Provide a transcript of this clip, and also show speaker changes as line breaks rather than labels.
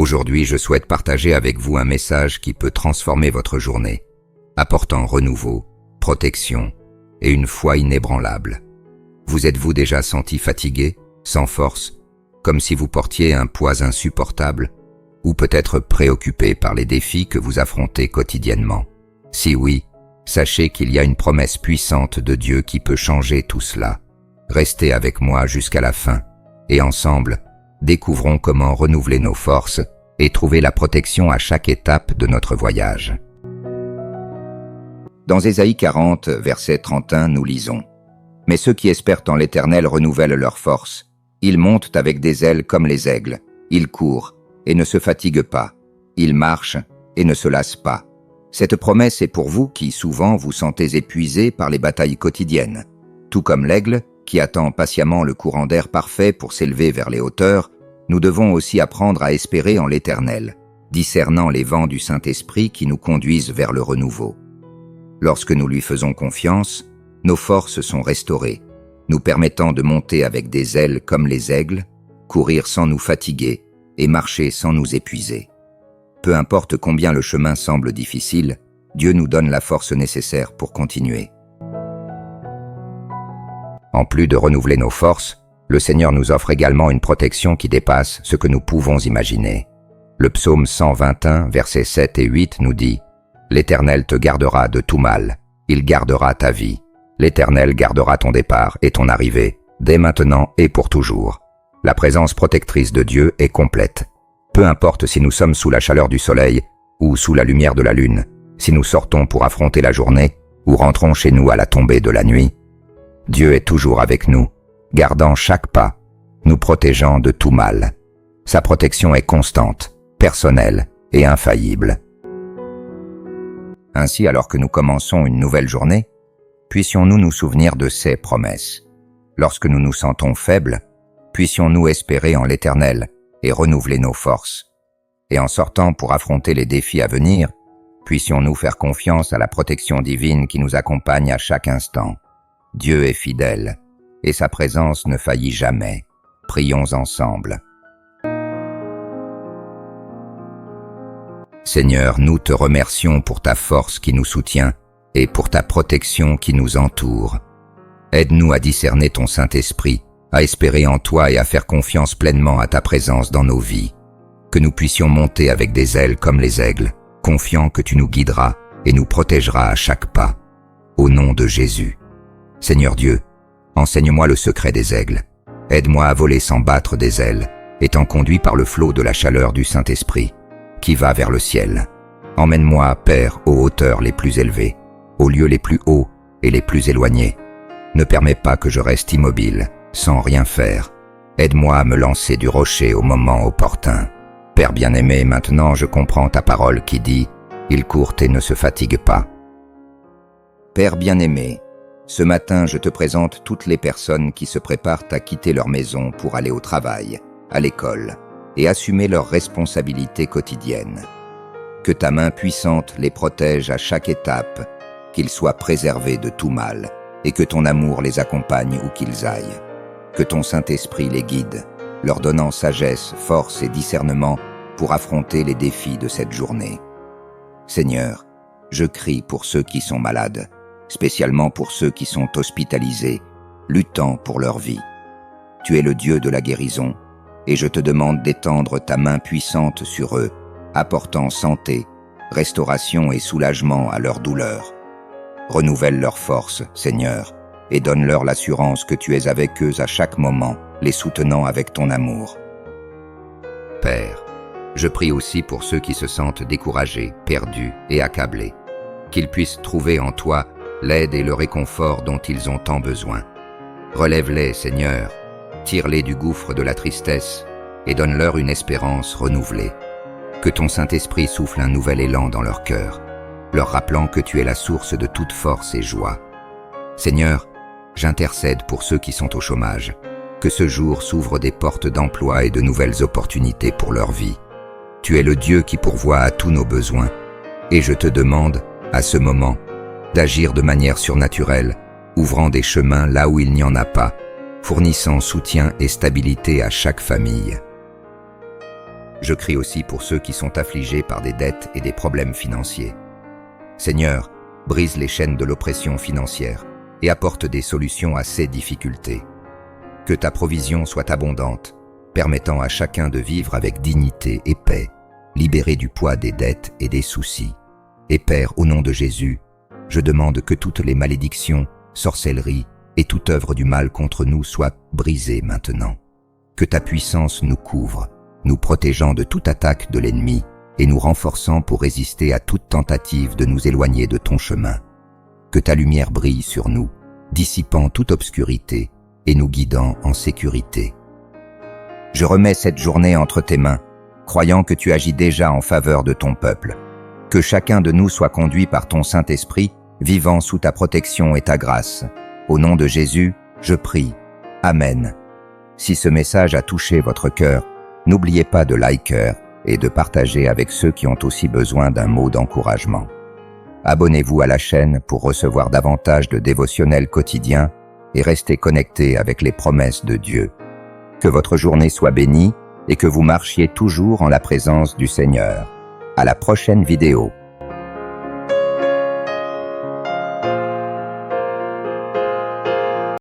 Aujourd'hui, je souhaite partager avec vous un message qui peut transformer votre journée, apportant renouveau, protection et une foi inébranlable. Vous êtes-vous déjà senti fatigué, sans force, comme si vous portiez un poids insupportable, ou peut-être préoccupé par les défis que vous affrontez quotidiennement? Si oui, sachez qu'il y a une promesse puissante de Dieu qui peut changer tout cela. Restez avec moi jusqu'à la fin, et ensemble, découvrons comment renouveler nos forces et trouver la protection à chaque étape de notre voyage. Dans Ésaïe 40, verset 31, nous lisons « Mais ceux qui espèrent en l'Éternel renouvellent leurs forces. Ils montent avec des ailes comme les aigles. Ils courent et ne se fatiguent pas. Ils marchent et ne se lassent pas. » Cette promesse est pour vous qui souvent vous sentez épuisé par les batailles quotidiennes. Tout comme l'aigle, qui attend patiemment le courant d'air parfait pour s'élever vers les hauteurs, nous devons aussi apprendre à espérer en l'Éternel, discernant les vents du Saint-Esprit qui nous conduisent vers le renouveau. Lorsque nous lui faisons confiance, nos forces sont restaurées, nous permettant de monter avec des ailes comme les aigles, courir sans nous fatiguer et marcher sans nous épuiser. Peu importe combien le chemin semble difficile, Dieu nous donne la force nécessaire pour continuer. En plus de renouveler nos forces, le Seigneur nous offre également une protection qui dépasse ce que nous pouvons imaginer. Le psaume 121, versets 7 et 8 nous dit « L'Éternel te gardera de tout mal, il gardera ta vie. L'Éternel gardera ton départ et ton arrivée, dès maintenant et pour toujours. » La présence protectrice de Dieu est complète. Peu importe si nous sommes sous la chaleur du soleil ou sous la lumière de la lune, si nous sortons pour affronter la journée ou rentrons chez nous à la tombée de la nuit, Dieu est toujours avec nous, gardant chaque pas, nous protégeant de tout mal. Sa protection est constante, personnelle et infaillible. Ainsi, alors que nous commençons une nouvelle journée, puissions-nous nous souvenir de ses promesses. Lorsque nous nous sentons faibles, puissions-nous espérer en l'Éternel et renouveler nos forces. Et en sortant pour affronter les défis à venir, puissions-nous faire confiance à la protection divine qui nous accompagne à chaque instant. Dieu est fidèle, et sa présence ne faillit jamais. Prions ensemble. Seigneur, nous te remercions pour ta force qui nous soutient et pour ta protection qui nous entoure. Aide-nous à discerner ton Saint-Esprit, à espérer en toi et à faire confiance pleinement à ta présence dans nos vies. Que nous puissions monter avec des ailes comme les aigles, confiants que tu nous guideras et nous protégeras à chaque pas. Au nom de Jésus. Seigneur Dieu, enseigne-moi le secret des aigles. Aide-moi à voler sans battre des ailes, étant conduit par le flot de la chaleur du Saint-Esprit, qui va vers le ciel. Emmène-moi, Père, aux hauteurs les plus élevées, aux lieux les plus hauts et les plus éloignés. Ne permets pas que je reste immobile, sans rien faire. Aide-moi à me lancer du rocher au moment opportun. Père bien-aimé, maintenant je comprends ta parole qui dit « Il court et ne se fatigue pas ». Père bien-aimé, ce matin, je te présente toutes les personnes qui se préparent à quitter leur maison pour aller au travail, à l'école, et assumer leurs responsabilités quotidiennes. Que ta main puissante les protège à chaque étape, qu'ils soient préservés de tout mal, et que ton amour les accompagne où qu'ils aillent. Que ton Saint-Esprit les guide, leur donnant sagesse, force et discernement pour affronter les défis de cette journée. Seigneur, je crie pour ceux qui sont malades, spécialement pour ceux qui sont hospitalisés, luttant pour leur vie. Tu es le Dieu de la guérison, et je te demande d'étendre ta main puissante sur eux, apportant santé, restauration et soulagement à leur douleur. Renouvelle leurs forces, Seigneur, et donne-leur l'assurance que tu es avec eux à chaque moment, les soutenant avec ton amour. Père, je prie aussi pour ceux qui se sentent découragés, perdus et accablés, qu'ils puissent trouver en toi l'aide et le réconfort dont ils ont tant besoin. Relève-les, Seigneur, tire-les du gouffre de la tristesse et donne-leur une espérance renouvelée. Que ton Saint-Esprit souffle un nouvel élan dans leur cœur, leur rappelant que tu es la source de toute force et joie. Seigneur, j'intercède pour ceux qui sont au chômage, que ce jour s'ouvre des portes d'emploi et de nouvelles opportunités pour leur vie. Tu es le Dieu qui pourvoit à tous nos besoins, et je te demande, à ce moment, d'agir de manière surnaturelle, ouvrant des chemins là où il n'y en a pas, fournissant soutien et stabilité à chaque famille. Je crie aussi pour ceux qui sont affligés par des dettes et des problèmes financiers. Seigneur, brise les chaînes de l'oppression financière et apporte des solutions à ces difficultés. Que ta provision soit abondante, permettant à chacun de vivre avec dignité et paix, libéré du poids des dettes et des soucis. Et Père, au nom de Jésus, je demande que toutes les malédictions, sorcelleries et toute œuvre du mal contre nous soient brisées maintenant. Que ta puissance nous couvre, nous protégeant de toute attaque de l'ennemi et nous renforçant pour résister à toute tentative de nous éloigner de ton chemin. Que ta lumière brille sur nous, dissipant toute obscurité et nous guidant en sécurité. Je remets cette journée entre tes mains, croyant que tu agis déjà en faveur de ton peuple. Que chacun de nous soit conduit par ton Saint-Esprit, vivant sous ta protection et ta grâce. Au nom de Jésus, je prie. Amen. Si ce message a touché votre cœur, n'oubliez pas de liker et de partager avec ceux qui ont aussi besoin d'un mot d'encouragement. Abonnez-vous à la chaîne pour recevoir davantage de dévotionnels quotidiens et restez connectés avec les promesses de Dieu. Que votre journée soit bénie et que vous marchiez toujours en la présence du Seigneur. À la prochaine vidéo.